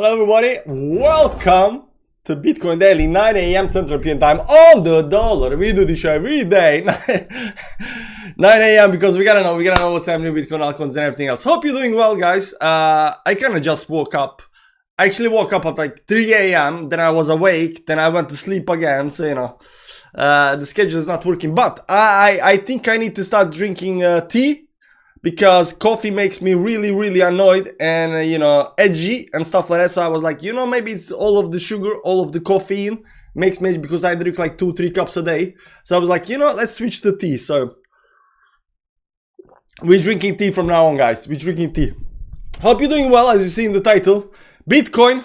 Hello everybody, welcome to Bitcoin Daily, 9 a.m. Central European time on the dollar. We do this show every day, 9 a.m. because we gotta know what's happening with Bitcoin, altcoins and everything else. Hope you're doing well, guys. I kind of just woke up. I actually woke up at like 3 a.m. Then I was awake, then I went to sleep again, so you know, the schedule is not working. But I think I need to start drinking tea, because coffee makes me really annoyed and you know, edgy and stuff like that. So I was like, you know, maybe it's all of the sugar, all of the caffeine makes me, because I drink like 2-3 cups a day. So I was like, you know, let's switch to tea. So we're drinking tea from now on, guys. We're drinking tea. Hope you're doing well. As you see in the title, Bitcoin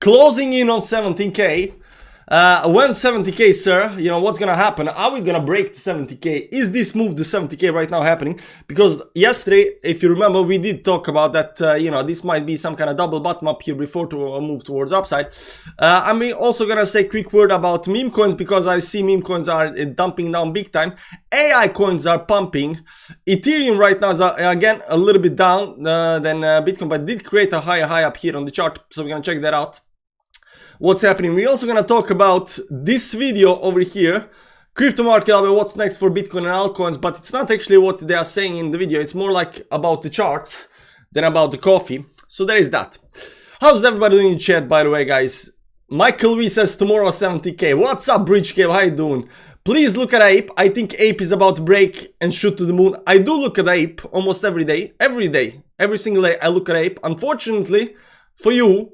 closing in on 17k. When 70k, sir, you know, what's gonna happen? Are we gonna break the 70k? Is this move to 70k right now happening? Because yesterday, if you remember, we did talk about that, you know, this might be some kind of double bottom up here before to move towards upside. I'm also gonna say a quick word about meme coins, because I see meme coins are dumping down big time. AI coins are pumping. Ethereum right now is again a little bit down than Bitcoin, but did create a higher high up here on the chart. So we're gonna check that out. What's happening? We're also gonna talk about this video over here, crypto market, about what's next for Bitcoin and altcoins, but it's not actually what they are saying in the video. It's more like about the charts than about the coffee. So there is that. How's everybody doing in chat, by the way, guys? Michael V says tomorrow 70k. What's up, Bridge Cave? How you doing? Please look at Ape. I think Ape is about to break and shoot to the moon. I do look at Ape almost every day, every single day I look at Ape. Unfortunately for you,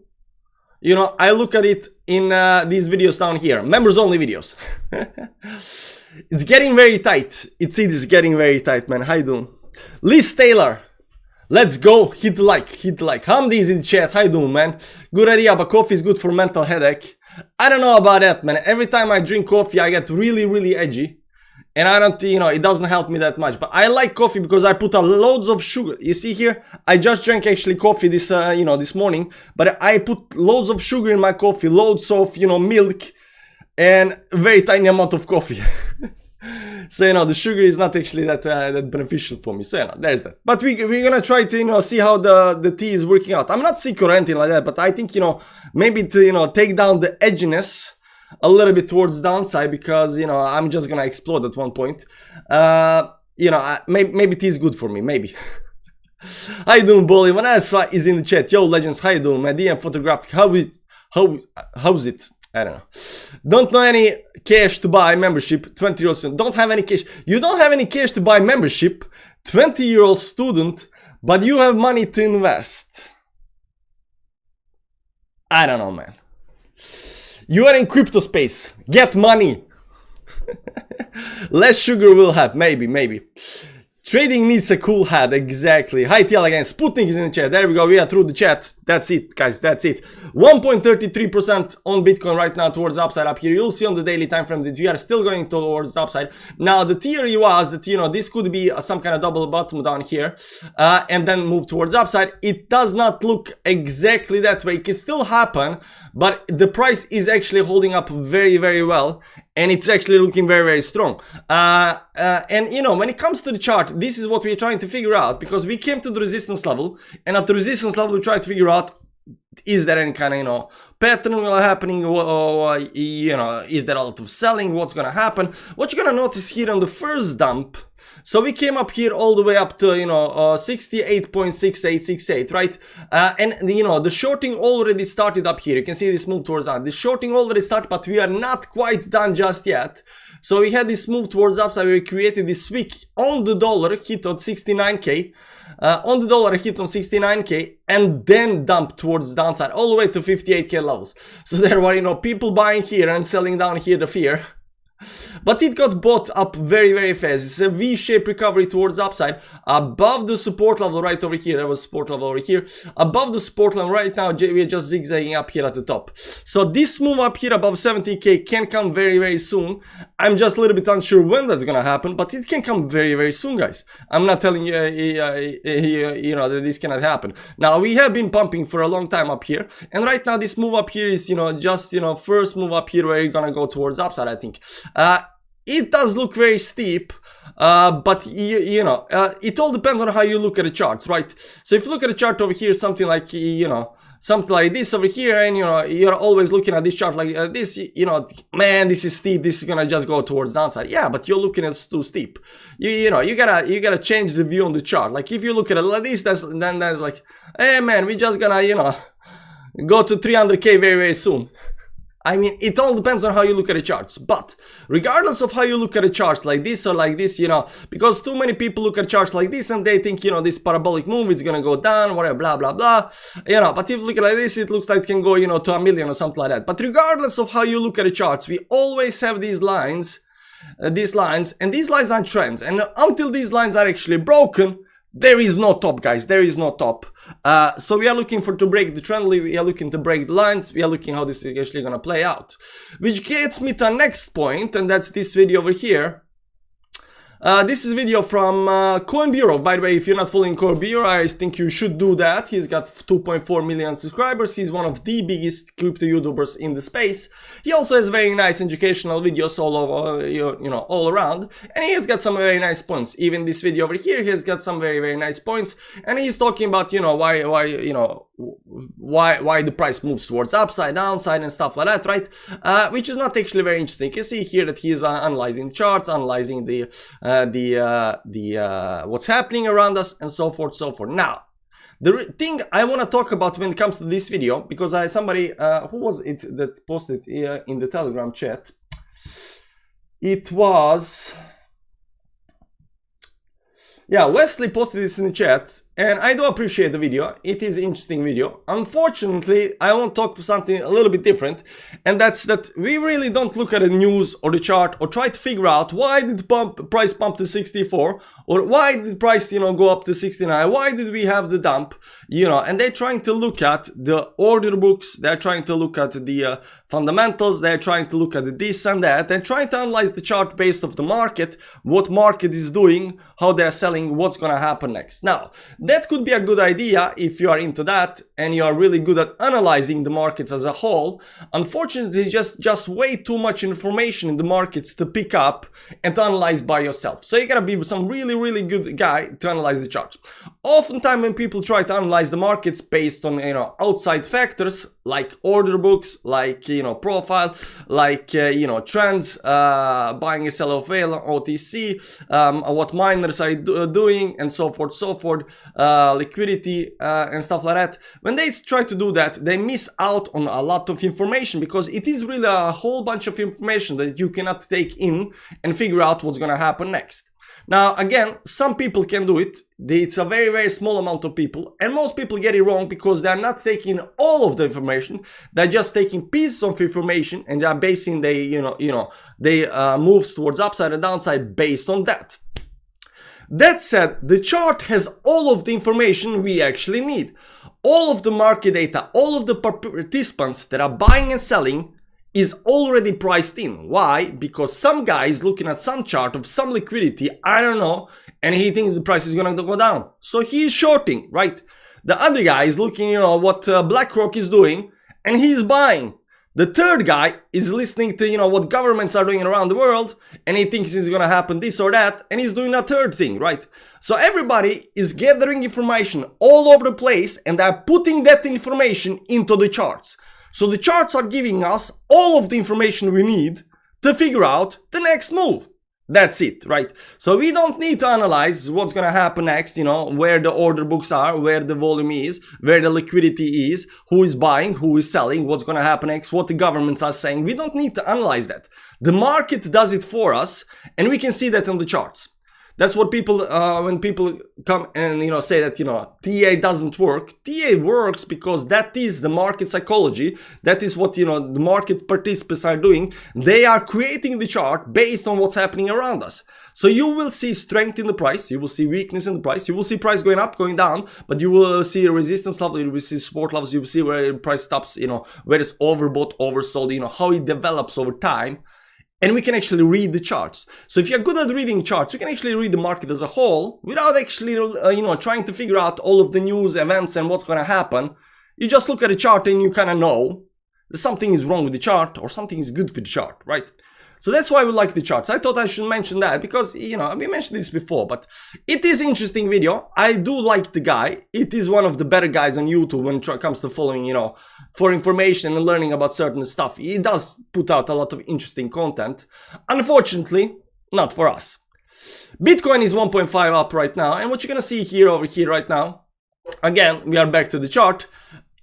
you know, I look at it in these videos down here, members only videos. It's getting very tight. It is getting very tight, man. How you doing? Liz Taylor, let's go. Hit the like, hit the like. Hamdi's in the chat. How you doing, man? Good idea, but coffee is good for mental headache. I don't know about that, man. Every time I drink coffee, I get really edgy. And I don't, you know, it doesn't help me that much. But I like coffee because I put loads of sugar. You see here, I just drank actually coffee this, you know, this morning. But I put loads of sugar in my coffee, loads of, you know, milk, and very tiny amount of coffee. So, you know, the sugar is not actually that that beneficial for me. So, you know, there's that. But we're gonna try to, you know, see how the tea is working out. I'm not sick or anything like that, but I think, you know, maybe to, you know, take down the edginess a little bit towards downside, because you know I'm just gonna explode at one point. You know, maybe tea is good for me, maybe. How you doing, Bolly? Vanessa is in the chat. Yo, legends, how you doing? My DM photographic, how's it? I don't know. Don't know any cash to buy membership. 20-year-old student. Don't have any cash. You don't have any cash to buy membership. 20-year-old student, but you have money to invest. I don't know, man. You are in crypto space. Get money. Less sugar will help. Maybe. Trading needs a cool hat. Exactly. Hi TL again. Sputnik is in the chat. There we go. We are through the chat. That's it, guys. That's it. 1.33% on Bitcoin right now towards the upside up here. You'll see on the daily time frame that we are still going towards the upside. Now, the theory was that, you know, this could be some kind of double bottom down here and then move towards the upside. It does not look exactly that way. It can still happen, but the price is actually holding up very well. And it's actually looking very strong. And you know, when it comes to the chart, this is what we're trying to figure out, because we came to the resistance level, and at the resistance level we try to figure out, is there any kind of, you know, pattern happening, or you know, is there a lot of selling, what's gonna happen? What you're gonna notice here on the first dump, so we came up here all the way up to, you know, 68.6868, right? And you know, the shorting already started up here. You can see this move towards that. The shorting already started, but we are not quite done just yet. So we had this move towards upside. We created this wick on the dollar, hit on 69k. On the dollar, hit on 69k, and then dump towards downside all the way to 58k levels. So there were, you know, people buying here and selling down here the fear. But it got bought up very fast. It's a V-shaped recovery towards upside above the support level right over here. There was support level over here. Above the support level right now, we're just zigzagging up here at the top. So this move up here above 70k can come very soon. I'm just a little bit unsure when that's gonna happen, but it can come very soon, guys. I'm not telling you, you know, that this cannot happen. Now, we have been pumping for a long time up here, and right now this move up here is, you know, just, you know, first move up here where you're gonna go towards upside, I think. It does look very steep, but you know, it all depends on how you look at the charts, right? So if you look at the chart over here, something like, you know, something like this over here, and you're always looking at this chart like this, man, this is steep, this is gonna just go towards downside. Yeah, but you're looking at it's too steep. You gotta change the view on the chart. Like if you look at it like this, then that's like, hey man, we just gonna go to 300k very, very soon. I mean, it all depends on how you look at the charts. But regardless of how you look at the charts like this or like this, because too many people look at charts like this and they think, this parabolic move is gonna go down, whatever, blah, blah, blah. But if you look at it like this, it looks like it can go, to a million or something like that. But regardless of how you look at the charts, we always have these lines, and these lines are trends. And until these lines are actually broken, there is no top, guys. There is no top. So we are looking to break the trend. We are looking to break the lines. We are looking how this is actually gonna play out. Which gets me to the next point, and that's this video over here. This is a video from Coin Bureau. By the way, if you're not following Coin Bureau, I think you should do that. He's got 2.4 million subscribers. He's one of the biggest crypto YouTubers in the space. He also has very nice educational videos all over, all around. And he has got some very nice points. Even this video over here, he has got some very, very nice points. And he's talking about, why the price moves towards upside, downside, and stuff like that, right? Which is not actually very interesting. You can see here that he is analyzing the charts, analyzing the what's happening around us, and so forth, so forth. Now, the thing I want to talk about when it comes to this video, because somebody who was it that posted in the Telegram chat, it was, yeah, Wesley posted this in the chat, and I do appreciate the video. It is an interesting video. Unfortunately, I want to talk about something a little bit different, and that's that we really don't look at the news or the chart or try to figure out why did the price pump to 64, or why did the price, go up to 69, why did we have the dump, and they're trying to look at the order books, they're trying to look at the fundamentals, they're trying to look at this and that, and trying to analyze the chart based off the market, what market is doing, how they're selling, what's gonna happen next. Now, that could be a good idea if you are into that and you are really good at analyzing the markets as a whole. Unfortunately, just way too much information in the markets to pick up and to analyze by yourself. So you gotta be some really, really good guy to analyze the charts. Oftentimes when people try to analyze the markets based on, outside factors like order books, like, profile, like, trends, buying and selling of whale, OTC, what miners are doing, and so forth, liquidity, and stuff like that. When they try to do that, they miss out on a lot of information, because it is really a whole bunch of information that you cannot take in and figure out what's gonna happen next. Now, again, some people can do it. It's a very, very small amount of people, and most people get it wrong because they're not taking all of the information. They're just taking pieces of information, and they're basing they moves towards upside and downside based on that. That said, the chart has all of the information we actually need. All of the market data, all of the participants that are buying and selling is already priced in. Why? Because some guy is looking at some chart of some liquidity, I don't know, and he thinks the price is gonna go down. So he's shorting, right? The other guy is looking, what BlackRock is doing, and he's buying. The third guy is listening to, what governments are doing around the world, and he thinks it's gonna happen this or that, and he's doing a third thing, right? So everybody is gathering information all over the place, and they're putting that information into the charts. So the charts are giving us all of the information we need to figure out the next move. That's it, right? So we don't need to analyze what's gonna happen next, where the order books are, where the volume is, where the liquidity is, who is buying, who is selling, what's gonna happen next, what the governments are saying. We don't need to analyze that. The market does it for us, and we can see that on the charts. That's what people, when people come and, say that, TA doesn't work. TA works because that is the market psychology. That is what, the market participants are doing. They are creating the chart based on what's happening around us. So you will see strength in the price. You will see weakness in the price. You will see price going up, going down, but you will see a resistance level. You will see support levels. You will see where the price stops, where it's overbought, oversold, how it develops over time. And we can actually read the charts. So if you're good at reading charts, you can actually read the market as a whole without actually, trying to figure out all of the news, events, and what's going to happen. You just look at the chart and you kind of know that something is wrong with the chart or something is good for the chart, right? So that's why we like the charts. I thought I should mention that because, you know, we mentioned this before, but it is interesting video. I do like the guy. It is one of the better guys on YouTube when it comes to following, you know, for information and learning about certain stuff. He does put out a lot of interesting content. Unfortunately, not for us. Bitcoin is 1.5 up right now, and what you're gonna see here over here right now, again, we are back to the chart,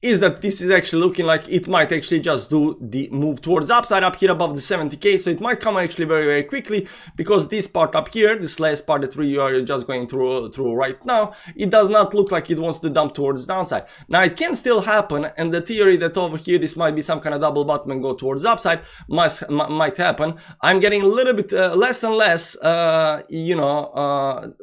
is that this is actually looking like it might actually just do the move towards upside up here above the 70k. So it might come actually very, very quickly, because this part up here, this last part that we are just going through right now, it does not look like it wants to dump towards downside. Now it can still happen, and the theory that over here this might be some kind of double bottom and go towards upside might happen. I'm getting a little bit less and less, you know,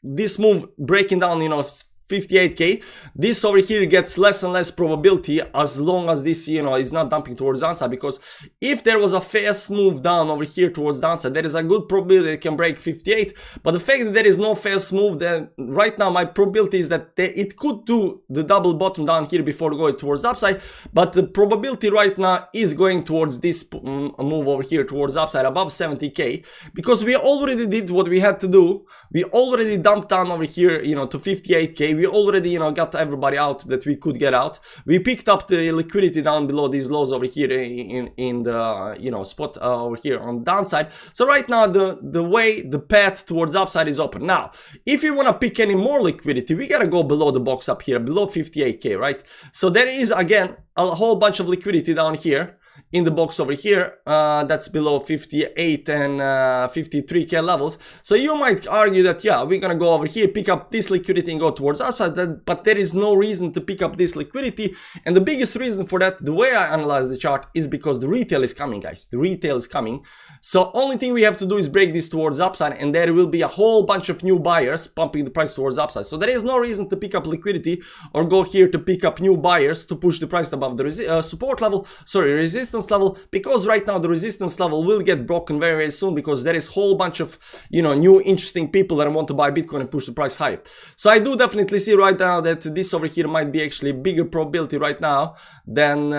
this move breaking down, you know, 58k, this over here gets less and less probability as long as this, you know, is not dumping towards downside, because if there was a fast move down over here towards downside, there is a good probability it can break 58. But the fact that there is no fast move, then right now my probability is that it could do the double bottom down here before going towards upside, but the probability right now is going towards this move over here towards upside above 70k, because we already did what we had to do. We already dumped down over here, you know, to 58k. We already, you know, got everybody out that we could get out. We picked up the liquidity down below these lows over here in the, you know, spot over here on the downside. So right now the path towards upside is open. Now, if you want to pick any more liquidity, we gotta go below the box up here, below 58k, right? So there is again a whole bunch of liquidity down here in the box over here, that's below 58 and 53k levels. So you might argue that, yeah, we're gonna go over here, pick up this liquidity and go towards upside, but there is no reason to pick up this liquidity. And the biggest reason for that, the way I analyze the chart, is because the retail is coming, guys. The retail is coming. So only thing we have to do is break this towards upside, and there will be a whole bunch of new buyers pumping the price towards upside. So there is no reason to pick up liquidity or go here to pick up new buyers to push the price above the support level, sorry, resistance level, because right now the resistance level will get broken very, very soon, because there is a whole bunch of, you know, new interesting people that want to buy Bitcoin and push the price high. So I do definitely see right now that this over here might be actually bigger probability right now than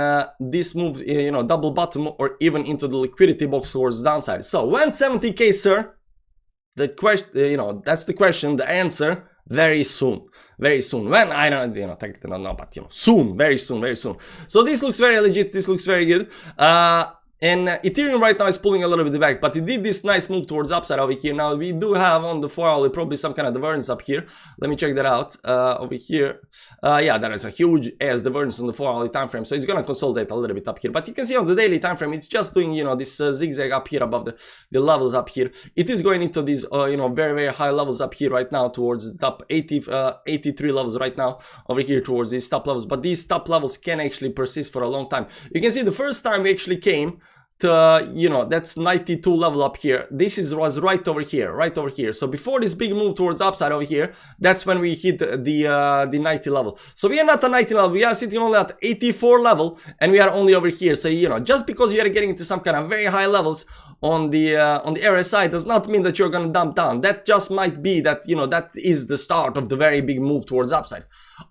this move, you know, double bottom or even into the liquidity box towards downside. So when 70k, sir, the question, you know, that's the question, the answer, very soon. Very soon. When? I don't, you know, technically not know, but, you know, soon, very soon, very soon. So this looks very legit, this looks very good. And Ethereum right now is pulling a little bit back, but it did this nice move towards upside over here. Now we do have on the 4 hourly probably some kind of divergence up here. Let me check that out. Over here, yeah, there is a huge ass divergence on the 4 hourly time frame, so it's gonna consolidate a little bit up here. But you can see on the daily time frame, it's just doing, you know, this zigzag up here above the levels up here. It is going into these, you know, very, very high levels up here right now towards the top 83 levels right now over here towards these top levels. But these top levels can actually persist for a long time. You can see the first time we actually came to, you know, that's 92 level up here. This was right over here, right over here. So before this big move towards upside over here, that's when we hit the 90 level. So we are not at 90 level, we are sitting only at 84 level, and we are only over here. So, you know, just because you are getting into some kind of very high levels on the RSI does not mean that you're gonna dump down. That just might be that, you know, that is the start of the very big move towards upside.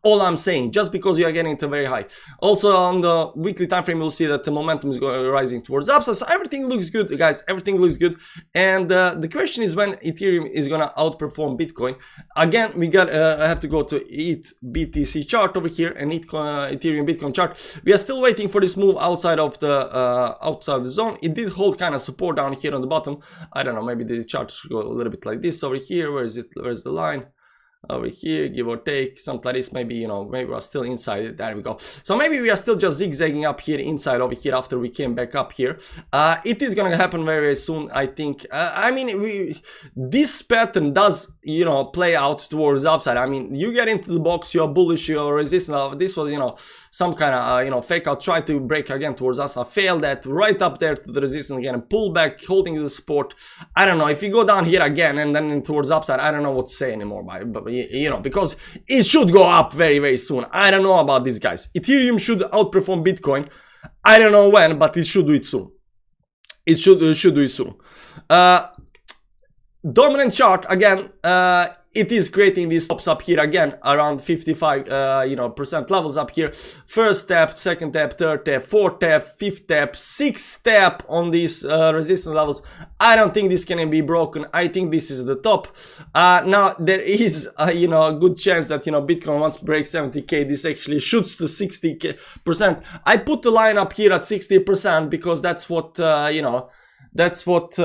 All I'm saying, just because you are getting into very high. Also on the weekly time frame, you'll see that the momentum is rising towards upside. So everything looks good, guys. Everything looks good. And the question is when Ethereum is gonna outperform Bitcoin. Again, we got I have to go to ETH BTC chart over here and Ethereum Bitcoin chart. We are still waiting for this move outside of the zone. It did hold kind of support down here on the bottom. I don't know, maybe the chart should go a little bit like this over here. Where is it? Where's the line? Over here, give or take, something like this. Maybe, you know, maybe we're still inside. There we go. So maybe we are still just zigzagging up here inside over here after we came back up here. It is gonna happen very, very soon, I think. I mean, this pattern does, you know, play out towards upside. I mean, you get into the box, you're bullish, you're resistant. This was, you know, some kind of, you know, fake out, try to break again towards us. I failed that, right up there to the resistance again, and pull back, holding the support. I don't know, if you go down here again and then towards upside, I don't know what to say anymore, but you know, because it should go up very, very soon. I don't know about these guys. Ethereum should outperform Bitcoin. I don't know when, but it should do it soon. It should do it soon. Dominant chart again. it is creating these tops up here again around 55 percent levels up here. First tap, second tap, third tap, fourth tap, fifth tap, sixth tap on these resistance levels. I don't think this can be broken. I think this is the top. Now there is a good chance that Bitcoin once breaks 70k, this actually shoots to 60%. I put the line up here at 60% because that's what that's what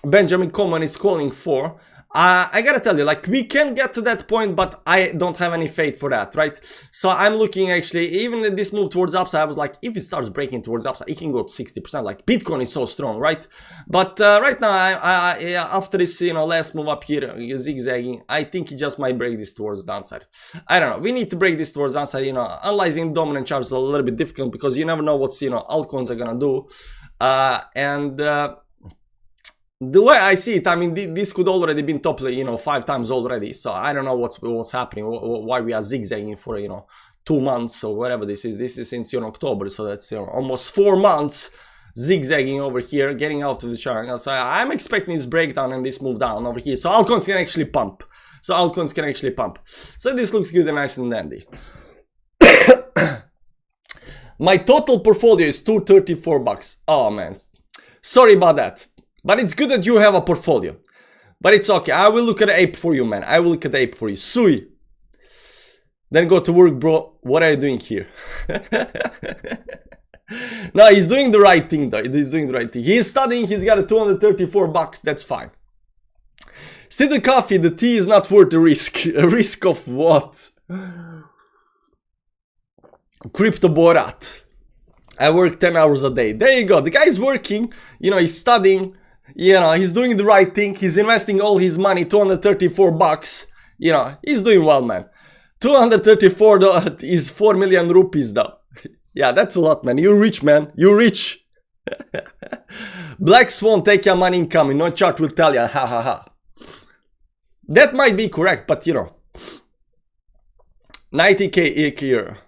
Benjamin Common is calling for. I gotta tell you, like, we can get to that point, but I don't have any faith for that, right? So I'm looking, actually, even in this move towards upside, I was like, if it starts breaking towards upside, it can go to 60%. Like, Bitcoin is so strong, right? But right now, after this last move up here, zigzagging, I think it just might break this towards downside. I don't know. We need to break this towards downside. Analyzing dominant charts is a little bit difficult because you never know what altcoins are gonna do. The way I see it, I mean, this could already been top, 5 times already. So I don't know what's happening, why we are zigzagging for, 2 months or whatever this is. This is since October, so that's almost 4 months zigzagging over here, getting out of the chart. So I'm expecting this breakdown and this move down over here. So altcoins can actually pump. So this looks good and nice and dandy. My total portfolio is $234. Oh man, sorry about that. But it's good that you have a portfolio. But it's okay. I will look at the ape for you, man. I will look at the ape for you. Sui. Then go to work, bro. What are you doing here? No, he's doing the right thing, though. He's doing the right thing. He's studying. He's got a $234. That's fine. Still the coffee. The tea is not worth the risk. A risk of what? Crypto Borat. I work 10 hours a day. There you go. The guy's working. He's studying. He's doing the right thing. He's investing all his money, $234. He's doing well, man. 234 is 4 million rupees, though. Yeah, that's a lot, man. You're rich, man. You're rich. Black Swan, take your money incoming. No chart will tell you. Ha ha ha. That might be correct, but 90k here.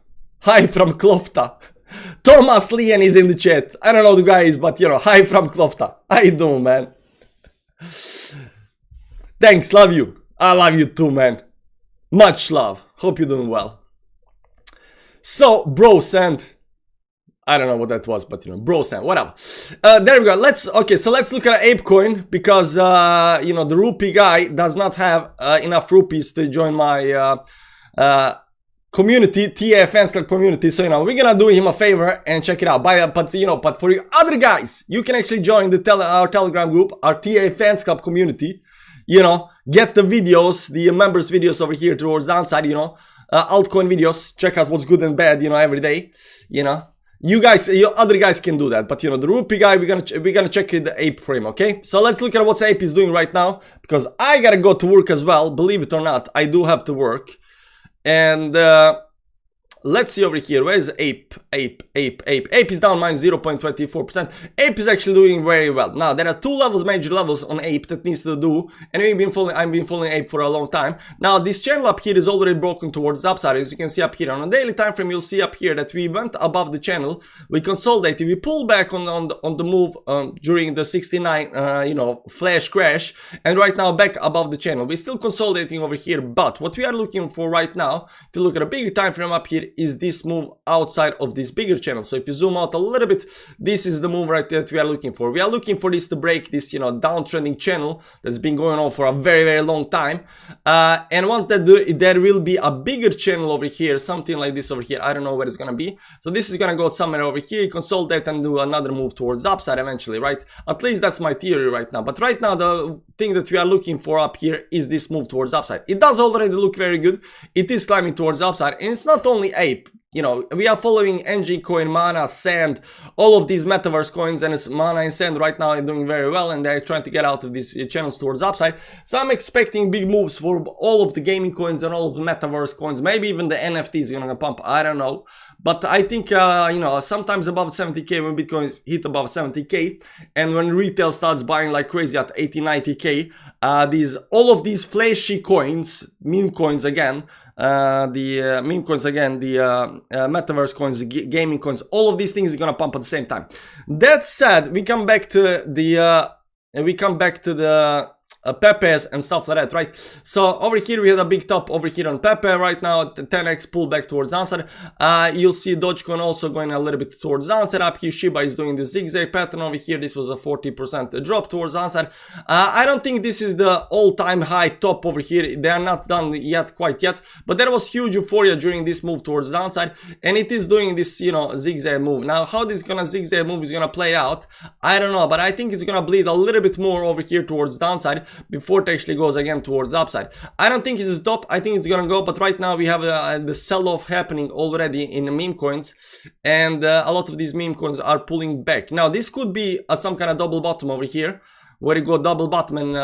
Hi from Klofta. Thomas Lian is in the chat. I don't know who the guy is, but hi from Klofta. How you doing, man? Thanks, love you. I love you too, man. Much love. Hope you're doing well. So, bro sent. I don't know what that was, but bro sent, whatever. There we go. Let's look at ApeCoin because the rupee guy does not have enough rupees to join my community, TA Fans Club community. So we're gonna do him a favor and check it out. But for you other guys, you can actually join our Telegram group, our TA Fans Club community. Get the videos, the members videos over here towards downside. Altcoin videos. Check out what's good and bad. Every day. You other guys can do that. But the rupee guy, we're gonna check the ape for him. Okay. So let's look at what ape is doing right now because I gotta go to work as well. Believe it or not, I do have to work. And let's see over here. Where is Ape? Ape is down minus 0.24%. Ape is actually doing very well. Now there are 2 levels, major levels on Ape that needs to do, and I've been following Ape for a long time. Now this channel up here is already broken towards the upside. As you can see up here on a daily time frame, you'll see up here that we went above the channel, we consolidated, we pulled back on the move during the 69 flash crash, and right now back above the channel. We're still consolidating over here, but what we are looking for right now, if you look at a bigger time frame up here, is this move outside of this bigger channel. So if you zoom out a little bit, this is the move right there that we are looking for. We are looking for this to break this downtrending channel that's been going on for a very, very long time, and once that there will be a bigger channel over here, something like this over here. I don't know where it's gonna be. So this is gonna go somewhere over here, consolidate and do another move towards the upside eventually, right? At least that's my theory right now. But right now the thing that we are looking for up here is this move towards upside. It does already look very good. It is climbing towards upside, and it's not only Ape. We are following NG Coin, Mana, Sand, all of these metaverse coins, and Mana and Sand right now are doing very well, and they're trying to get out of these channels towards upside. So I'm expecting big moves for all of the gaming coins and all of the metaverse coins. Maybe even the NFTs gonna pump. I don't know. But I think, sometimes above 70k, when Bitcoin hit above 70k, and when retail starts buying like crazy at 80, 90k, all of these flashy coins, meme coins again, the meme coins again, the metaverse coins, gaming coins, all of these things are gonna pump at the same time. That said, we come back to the Pepe's and stuff like that, right? So over here we had a big top over here on Pepe right now, 10x pullback towards downside. You'll see Dogecoin also going a little bit towards downside. Up here Shiba is doing the zigzag pattern over here. This was a 40% drop towards downside. I don't think this is the all-time high top over here. They are not done yet, quite yet, but there was huge euphoria during this move towards downside, and it is doing this, you know, zigzag move. Now how this gonna zigzag move is gonna play out, I don't know, but I think it's gonna bleed a little bit more over here towards downside before it actually goes again towards upside. I don't think it's top. I think it's gonna go, but right now we have the sell-off happening already in the meme coins, and a lot of these meme coins are pulling back. Now this could be some kind of double bottom over here, where you go double bottom and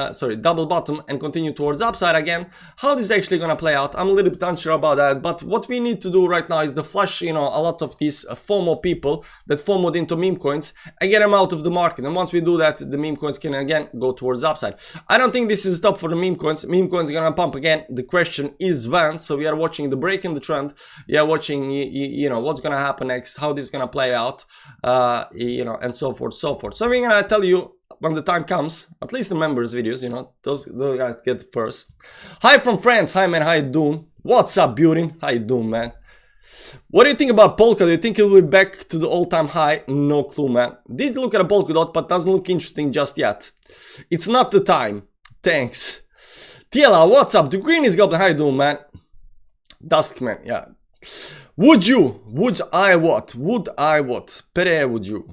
double bottom and continue towards upside again. How this is actually gonna play out, I'm a little bit unsure about that, but what we need to do right now is to flush, you know, a lot of these FOMO people that FOMO'd into meme coins and get them out of the market. And once we do that, the meme coins can again go towards upside. I don't think this is top for the meme coins. Meme coins are gonna pump again. The question is when. So we are watching the break in the trend. We are watching, you know, what's gonna happen next, how this is gonna play out, you know, and so forth, so forth. So we're gonna tell you when the time comes, at least the members videos, you know, those guys get first. Hi from France. Hi man, how you doing? What's up, beauty? How you doing, man? What do you think about Polka? Do you think it will be back to the all-time high? No clue, man. Did look at a Polkadot, but doesn't look interesting just yet. It's not the time. Thanks. Tiela, what's up? The green is goblin. How you doing, man? Duskman, yeah. Would you? Would I what? Would I what? Pere, would you?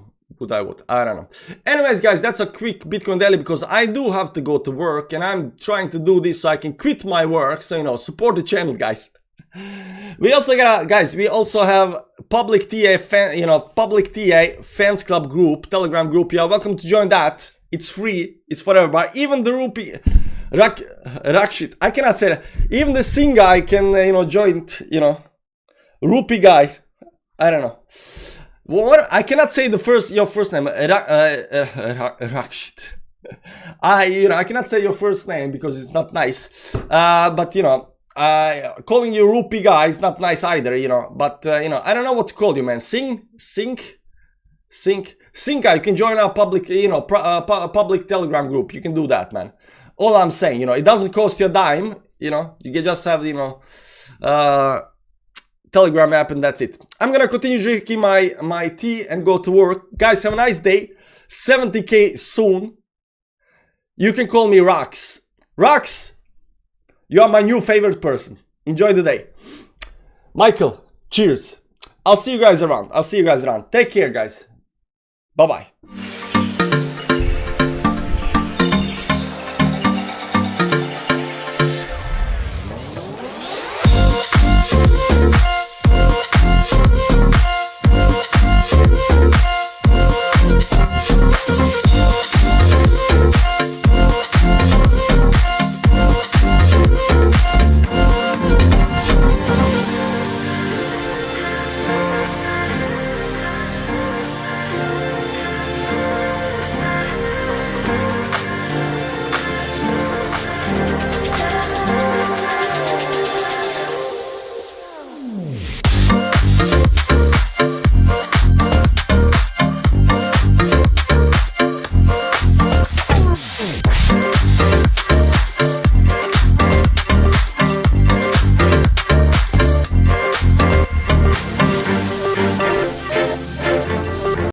I don't know. Anyways, guys, that's a quick Bitcoin daily because I do have to go to work and I'm trying to do this so I can quit my work. So, you know, support the channel, guys. We also got, guys, we also have public TA fan, you know, public TA fans club group, Telegram group. Yeah, welcome to join that. It's free. It's for everybody. Even the rupee Rakshit. I cannot say that. Even the Singh guy can, you know, join, you know, rupee guy. I don't know. What? I cannot say your first name, Rakshit. You know, I cannot say your first name because it's not nice. But you know, calling you rupee guy is not nice either. You know, but you know, I don't know what to call you, man. Singh guy. You can join our public, you know, public Telegram group. You can do that, man. All I'm saying, you know, it doesn't cost you a dime. You know, you can just have, you know, Telegram app, and that's it. I'm gonna continue drinking my tea and go to work. Guys, have a nice day. 70k soon. You can call me Rox. Rox, you are my new favorite person. Enjoy the day. Michael, cheers. I'll see you guys around. Take care, guys. Bye-bye.